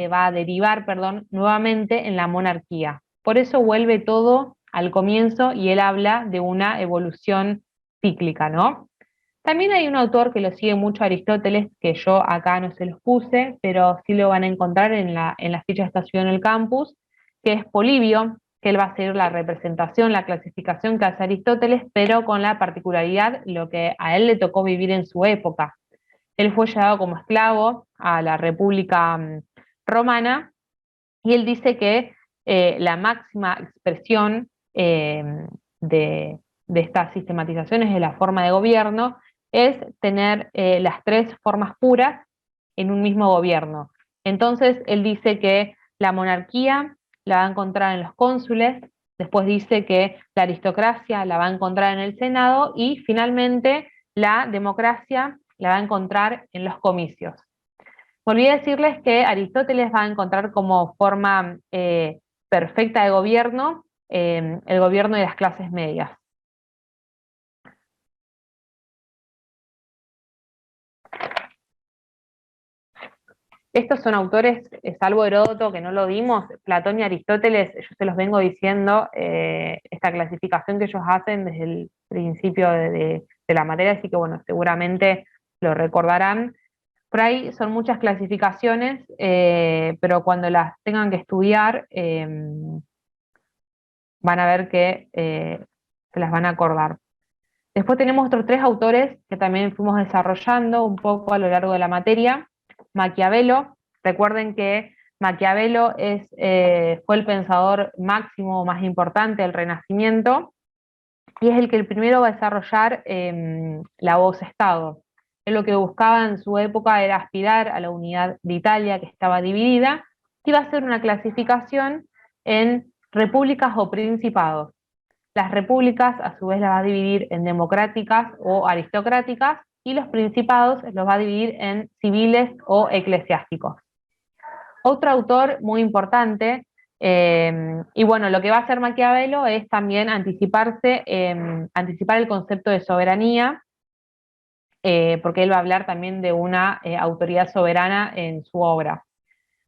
nuevamente en la monarquía. Por eso vuelve todo al comienzo y él habla de una evolución cíclica, ¿no? También hay un autor que lo sigue mucho a Aristóteles, que yo acá no se los puse, pero sí lo van a encontrar en las fichas de estación en el campus, que es Polibio, que él va a seguir la representación, la clasificación que hace Aristóteles, pero con la particularidad, lo que a él le tocó vivir en su época. Él fue llevado como esclavo a la República Romana, y él dice que la máxima expresión de estas sistematizaciones de la forma de gobierno es tener las tres formas puras en un mismo gobierno. Entonces, él dice que la monarquía la va a encontrar en los cónsules, después dice que la aristocracia la va a encontrar en el Senado y finalmente la democracia la va a encontrar en los comicios. Me olvidé decirles que Aristóteles va a encontrar como forma perfecta de gobierno el gobierno de las clases medias. Estos son autores, salvo Heródoto, que no lo dimos, Platón y Aristóteles, yo se los vengo diciendo, esta clasificación que ellos hacen desde el principio de la materia, así que bueno, seguramente lo recordarán. Por ahí son muchas clasificaciones, pero cuando las tengan que estudiar, van a ver que se las van a acordar. Después tenemos otros tres autores que también fuimos desarrollando un poco a lo largo de la materia. Maquiavelo, recuerden que Maquiavelo fue el pensador máximo, más importante del Renacimiento, y es el que primero va a desarrollar la voz-estado. Él lo que buscaba en su época era aspirar a la unidad de Italia, que estaba dividida, y va a hacer una clasificación en repúblicas o principados. Las repúblicas a su vez las va a dividir en democráticas o aristocráticas y los principados los va a dividir en civiles o eclesiásticos. Otro autor muy importante, y bueno, lo que va a hacer Maquiavelo es también anticipar el concepto de soberanía, porque él va a hablar también de una autoridad soberana en su obra.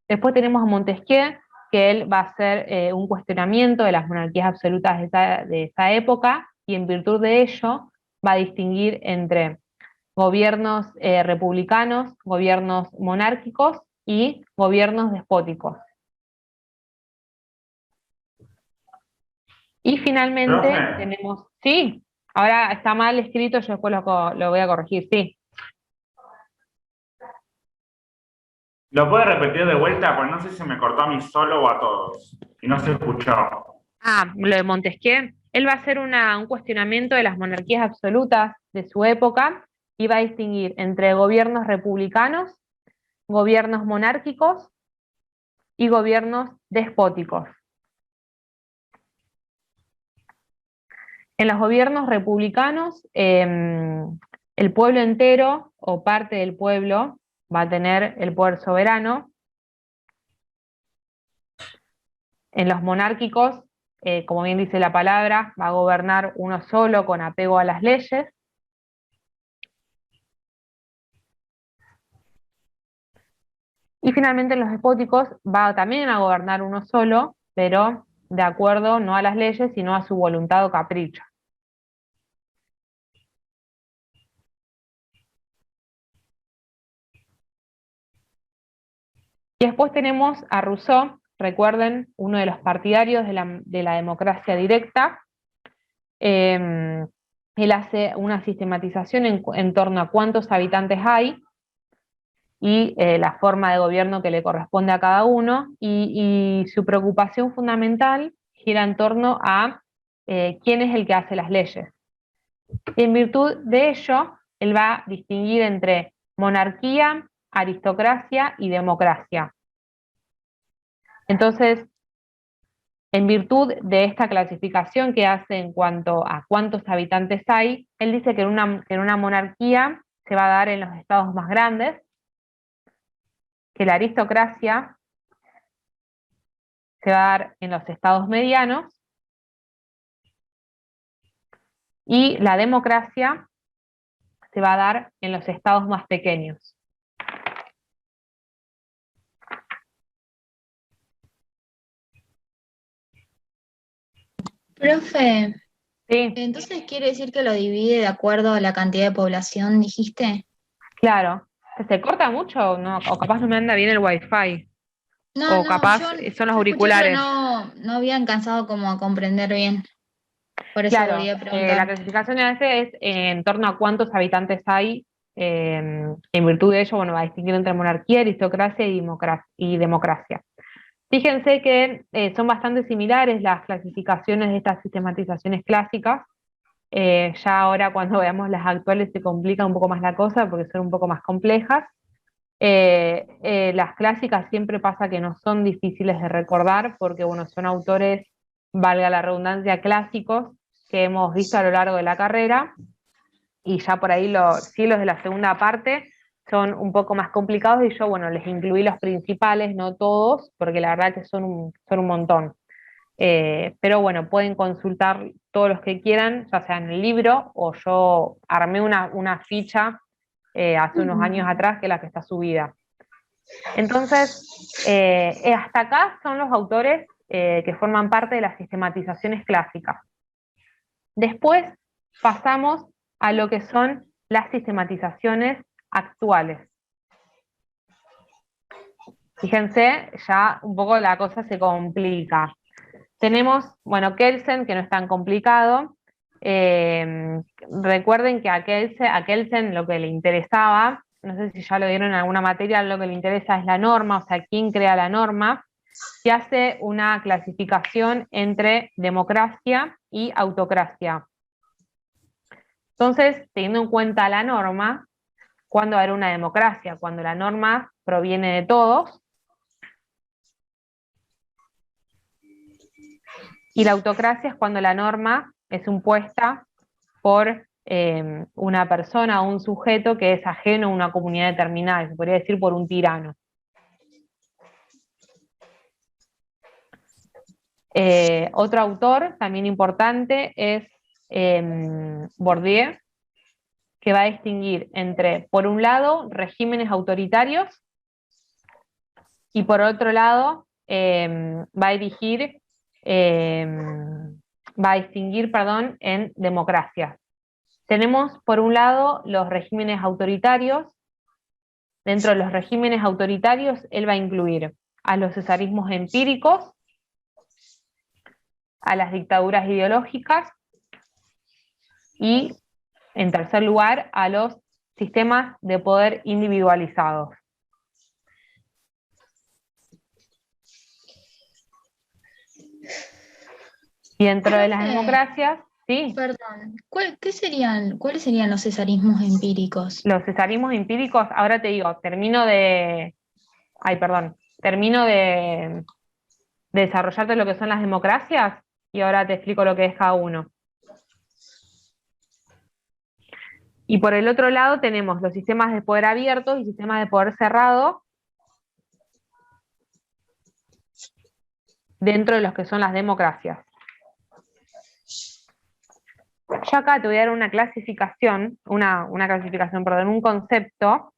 Después tenemos a Montesquieu, que él va a hacer un cuestionamiento de las monarquías absolutas de esa época, y en virtud de ello va a distinguir entre gobiernos republicanos, gobiernos monárquicos y gobiernos despóticos. Y finalmente tenemos, sí, ahora está mal escrito, yo después lo voy a corregir, sí. ¿Lo puede repetir de vuelta? Porque no sé si me cortó a mí solo o a todos. Y no se escuchó. Lo de Montesquieu. Él va a hacer un cuestionamiento de las monarquías absolutas de su época y va a distinguir entre gobiernos republicanos, gobiernos monárquicos y gobiernos despóticos. En los gobiernos republicanos, el pueblo entero o parte del pueblo va a tener el poder soberano. En los monárquicos, como bien dice la palabra, va a gobernar uno solo con apego a las leyes. Y finalmente en los despóticos va también a gobernar uno solo, pero de acuerdo no a las leyes, sino a su voluntad o capricho. Y después tenemos a Rousseau, recuerden, uno de los partidarios de la democracia directa. Él hace una sistematización en torno a cuántos habitantes hay y la forma de gobierno que le corresponde a cada uno, y su preocupación fundamental gira en torno a quién es el que hace las leyes. Y en virtud de ello, él va a distinguir entre monarquía, aristocracia y democracia. Entonces, en virtud de esta clasificación que hace en cuanto a cuántos habitantes hay, él dice que en una monarquía se va a dar en los estados más grandes, que la aristocracia se va a dar en los estados medianos y la democracia se va a dar en los estados más pequeños. Profe, Sí, entonces quiere decir que lo divide de acuerdo a la cantidad de población, dijiste. claro. ¿Se corta mucho o no? O capaz no me anda bien el wifi. No, O no, capaz yo, son los yo escuché, pero auriculares. no había alcanzado como a comprender bien. Por eso Claro, quería la preguntar. clasificación hace es en torno a cuántos habitantes hay. En virtud de ello, bueno, va a distinguir entre monarquía, aristocracia y democracia. Fíjense que son bastante similares las clasificaciones de estas sistematizaciones clásicas. Ya ahora cuando veamos las actuales se complica un poco más la cosa porque son un poco más complejas. Las clásicas siempre pasa que no son difíciles de recordar porque, bueno, son autores, valga la redundancia, clásicos que hemos visto a lo largo de la carrera, y ya por ahí sí, los de la segunda parte son un poco más complicados y yo, bueno, les incluí los principales, no todos, porque la verdad que son un montón. Pero bueno, pueden consultar todos los que quieran, ya sea en el libro o yo armé una ficha hace unos años atrás, que es la que está subida. Entonces, hasta acá son los autores que forman parte de las sistematizaciones clásicas. Después pasamos a lo que son las sistematizaciones actuales. Fíjense, ya un poco la cosa se complica. Tenemos, bueno, Kelsen, que no es tan complicado. Recuerden que a Kelsen lo que le interesaba, no sé si ya lo vieron en alguna materia, lo que le interesa es la norma, o sea, quién crea la norma, y hace una clasificación entre democracia y autocracia. Entonces, teniendo en cuenta la norma, ¿cuándo va a haber una democracia? Cuando la norma proviene de todos. Y la autocracia es cuando la norma es impuesta por una persona o un sujeto que es ajeno a una comunidad determinada, se podría decir por un tirano. Otro autor también importante es Bourdieu, que va a distinguir entre, por un lado, regímenes autoritarios y por otro lado va a distinguir, perdón, en democracias. Tenemos, por un lado, los regímenes autoritarios. Dentro de los regímenes autoritarios, él va a incluir a los cesarismos empíricos, a las dictaduras ideológicas y, en tercer lugar, a los sistemas de poder individualizados. Y dentro de las democracias, sí. Perdón, ¿cuáles serían los cesarismos empíricos? Los cesarismos empíricos, ahora te digo, termino de desarrollarte lo que son las democracias y ahora te explico lo que es cada uno. Y por el otro lado tenemos los sistemas de poder abiertos y sistemas de poder cerrado dentro de los que son las democracias. Yo acá te voy a dar una clasificación, un concepto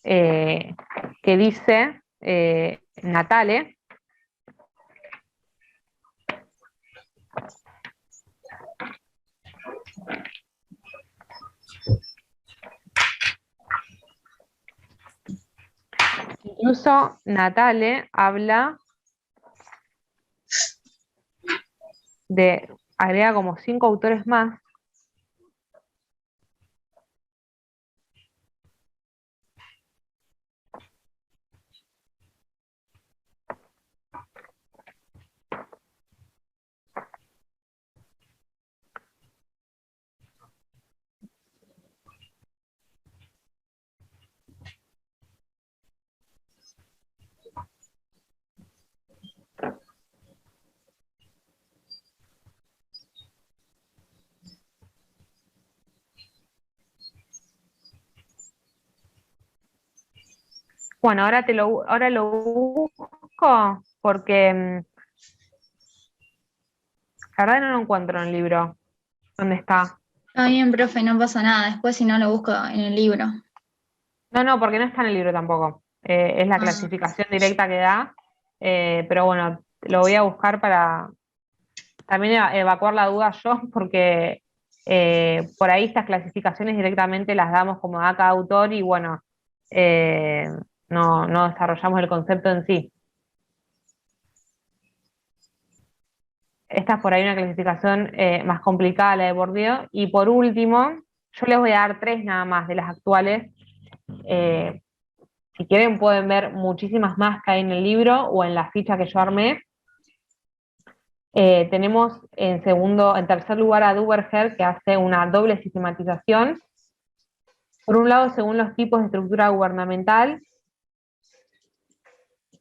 que dice Natale, incluso Natale habla agrega como 5 autores más, Bueno, ahora lo busco porque la verdad no lo encuentro en el libro. ¿Dónde está? Está bien, profe, no pasa nada. Después si no lo busco en el libro. No, porque no está en el libro tampoco. Es la Ah, clasificación directa que da. Pero bueno, lo voy a buscar para también evacuar la duda yo, porque por ahí estas clasificaciones directamente las damos como da cada autor y bueno, eh, no desarrollamos el concepto en sí. Esta es por ahí una clasificación más complicada, la de Bourdieu. Y por último, yo les voy a dar tres nada más de las actuales. Eh, si quieren pueden ver muchísimas más que hay en el libro o en la ficha que yo armé. Tenemos en tercer lugar a Duverger, que hace una doble sistematización. Por un lado, según los tipos de estructura gubernamental,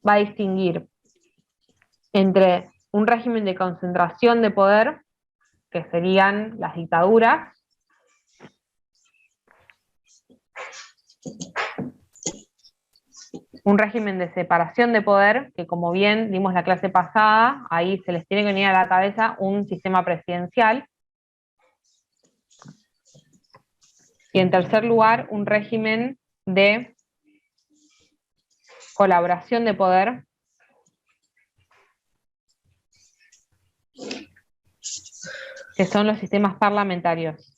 va a distinguir entre un régimen de concentración de poder, que serían las dictaduras, un régimen de separación de poder, que como bien dimos la clase pasada, ahí se les tiene que venir a la cabeza un sistema presidencial. Y en tercer lugar, un régimen de colaboración de poder, que son los sistemas parlamentarios.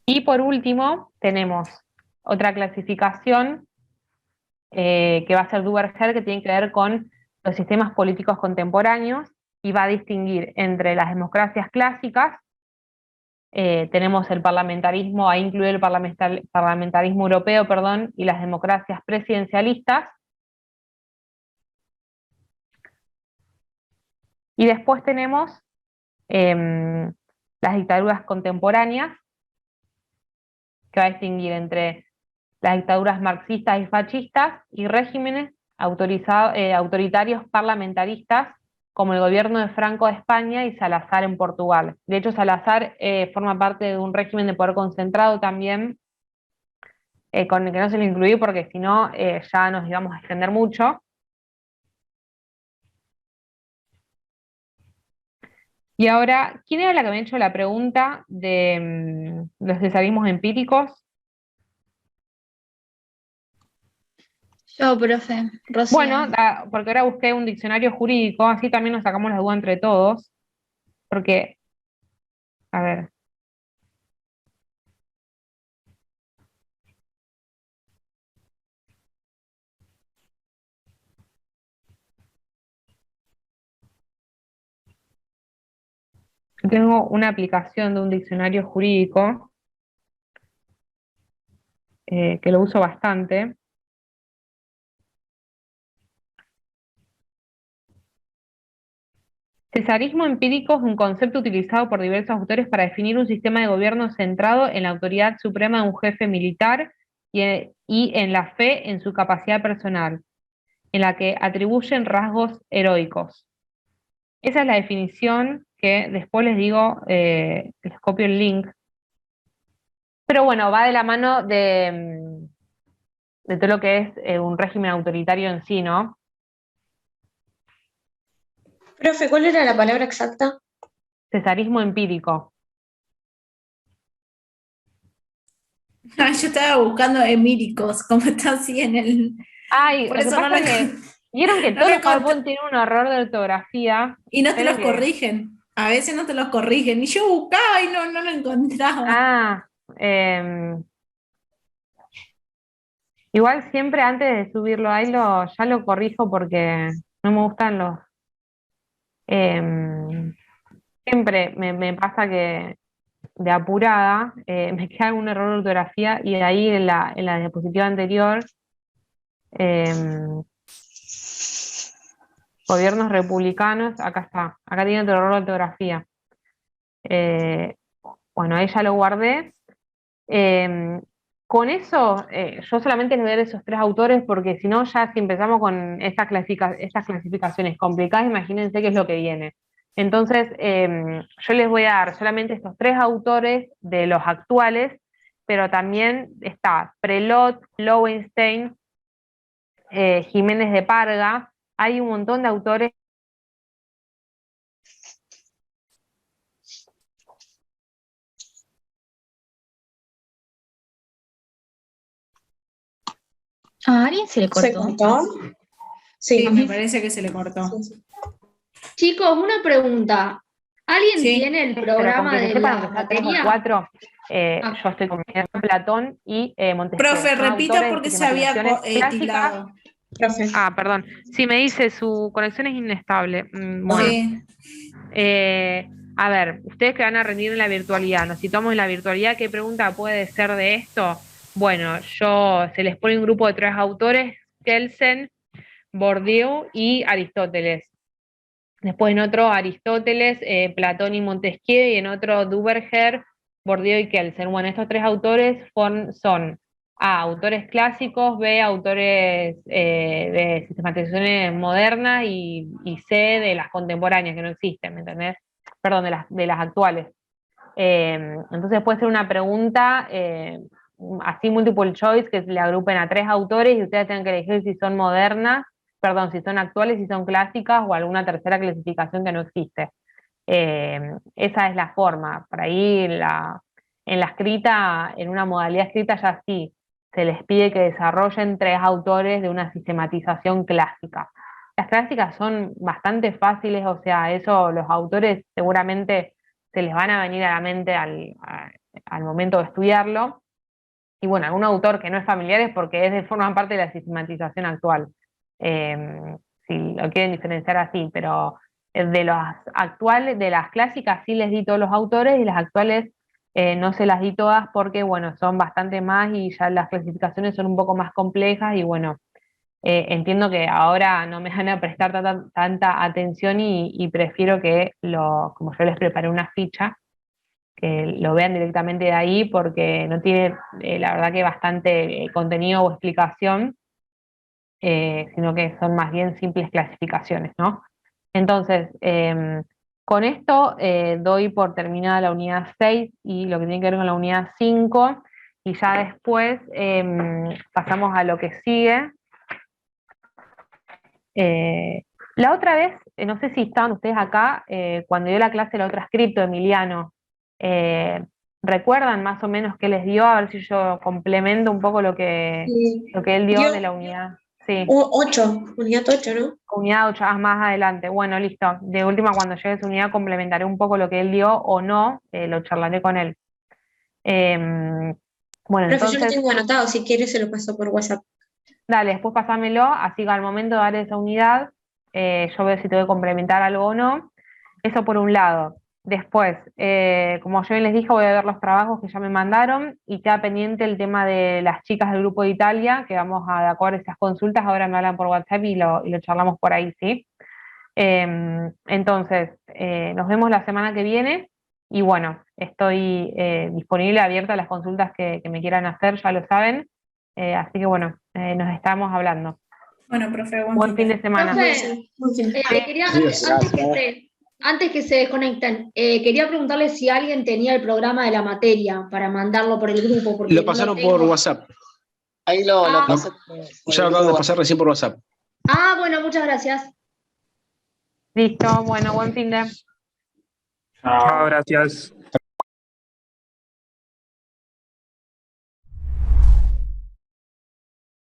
Y por último, tenemos otra clasificación que va a ser Duverger, que tiene que ver con los sistemas políticos contemporáneos y va a distinguir entre las democracias clásicas, tenemos el parlamentarismo, ahí incluye el parlamentarismo europeo, perdón, y las democracias presidencialistas. Y después tenemos las dictaduras contemporáneas, que va a distinguir entre las dictaduras marxistas y fascistas y regímenes autoritarios parlamentaristas, como el gobierno de Franco de España y Salazar en Portugal. De hecho, Salazar forma parte de un régimen de poder concentrado también, con el que no se lo incluí porque si no ya nos íbamos a extender mucho. Y ahora, ¿quién era la que me ha hecho la pregunta de los cesarismos empíricos? yo, profe, Rocío. Bueno, porque ahora busqué un diccionario jurídico, así también nos sacamos la duda entre todos, porque, a ver, yo tengo una aplicación de un diccionario jurídico que lo uso bastante. Cesarismo empírico es un concepto utilizado por diversos autores para definir un sistema de gobierno centrado en la autoridad suprema de un jefe militar y en la fe en su capacidad personal, en la que atribuyen rasgos heroicos. Esa es la definición que después les digo, les copio el link. Pero bueno, va de la mano de todo lo que es un régimen autoritario en sí, ¿no? Profe, ¿cuál era la palabra exacta? Cesarismo empírico. Ay, yo estaba buscando empíricos, como está así en el. Ay, Por lo que eso no pasa lo es que encont- vieron que no todos lo los PowerPoint encontré. tienen un error de ortografía. Y no te Esperen los que... corrigen. A veces no te los corrigen. Y yo buscaba y no lo encontraba. Ah, igual siempre antes de subirlo ahí ya lo corrijo porque no me gustan em, siempre me pasa que de apurada, me queda algún error de ortografía y ahí en la diapositiva anterior, gobiernos republicanos, acá está, acá tiene otro error de ortografía. Bueno, ahí ya lo guardé. Con eso, yo solamente les voy a dar esos 3 autores porque si no, ya si empezamos con estas clasificaciones complicadas, imagínense qué es lo que viene. Entonces, yo les voy a dar solamente estos 3 autores de los actuales, pero también está Prelot, Lowenstein, Jiménez de Parga, hay un montón de autores. ¿A alguien se le ¿Se cortó? cortó? Sí, Sí. me parece que se le cortó. Sí, sí. Chicos, una pregunta. ¿Alguien Sí. tiene el Pero programa con que de sepan, la aunque sea 3 o materia? 4, Ah. yo estoy con Platón y Montesquieu. Profe, Son repita autores de porque se había sistematizaciones clásicas. tildado. Profe. Ah, perdón. Sí, me dice su conexión es inestable. Bueno, Sí. a ver, ustedes que van a rendir en la virtualidad, nos situamos en la virtualidad, ¿qué pregunta puede ser de esto? Bueno, se les pone un grupo de 3 autores, Kelsen, Bourdieu y Aristóteles. Después en otro Aristóteles, Platón y Montesquieu, y en otro Duverger, Bourdieu y Kelsen. Bueno, estos 3 autores son A, autores clásicos, B, autores de sistematizaciones modernas y C, de las contemporáneas, que no existen, ¿me entendés? Perdón, de las actuales. Entonces puede ser una pregunta así multiple choice, que le agrupen a 3 autores y ustedes tienen que elegir si son modernas, perdón, si son actuales, si son clásicas o alguna tercera clasificación que no existe. Esa es la forma. Por ahí en la escrita, en una modalidad escrita ya sí, se les pide que desarrollen 3 autores de una sistematización clásica. Las clásicas son bastante fáciles, o sea, eso los autores seguramente se les van a venir a la mente al momento de estudiarlo. Y bueno, algún autor que no es familiar es porque forma parte de la sistematización actual. Si lo quieren diferenciar así, pero de las actuales, de las clásicas sí les di todos los autores y las actuales no se las di todas porque, bueno, son bastante más y ya las clasificaciones son un poco más complejas y bueno, entiendo que ahora no me van a prestar tanta atención y prefiero que, como yo les preparé una ficha, que lo vean directamente de ahí porque no tiene, la verdad que bastante contenido o explicación, sino que son más bien simples clasificaciones, ¿no? Entonces, con esto doy por terminada la unidad 6 y lo que tiene que ver con la unidad 5, y ya después pasamos a lo que sigue. La otra vez, no sé si estaban ustedes acá, cuando dio la clase la otra scripto, Emiliano, ¿recuerdan más o menos qué les dio? A ver si yo complemento un poco lo que él dio de la unidad. Sí. 8, unidad 8, ¿no? Unidad 8, más adelante. Bueno, listo. De última, cuando llegue a su unidad, complementaré un poco lo que él dio o no, lo charlaré con él. Bueno, Profe, yo lo entonces, tengo anotado, si quieres se lo paso por WhatsApp. dale, después pasámelo, así que al momento de dar esa unidad, yo veo si tengo que complementar algo o no. Eso por un lado. Después, como yo les dije, voy a ver los trabajos que ya me mandaron y queda pendiente el tema de las chicas del grupo de Italia, que vamos a adecuar esas consultas, ahora me hablan por WhatsApp y lo charlamos por ahí, ¿sí? Entonces, nos vemos la semana que viene y bueno, estoy disponible, abierta a las consultas que me quieran hacer, ya lo saben, así que bueno, nos estamos hablando. Bueno, profe, Buen fin de semana. Profe, antes que se desconecten, quería preguntarle si alguien tenía el programa de la materia para mandarlo por el grupo. Porque Lo pasaron por WhatsApp. Ahí lo pasé. Ya lo acabo de pasar recién por WhatsApp. Ah, bueno, muchas gracias. Listo, bueno, buen fin de. Chao. Gracias.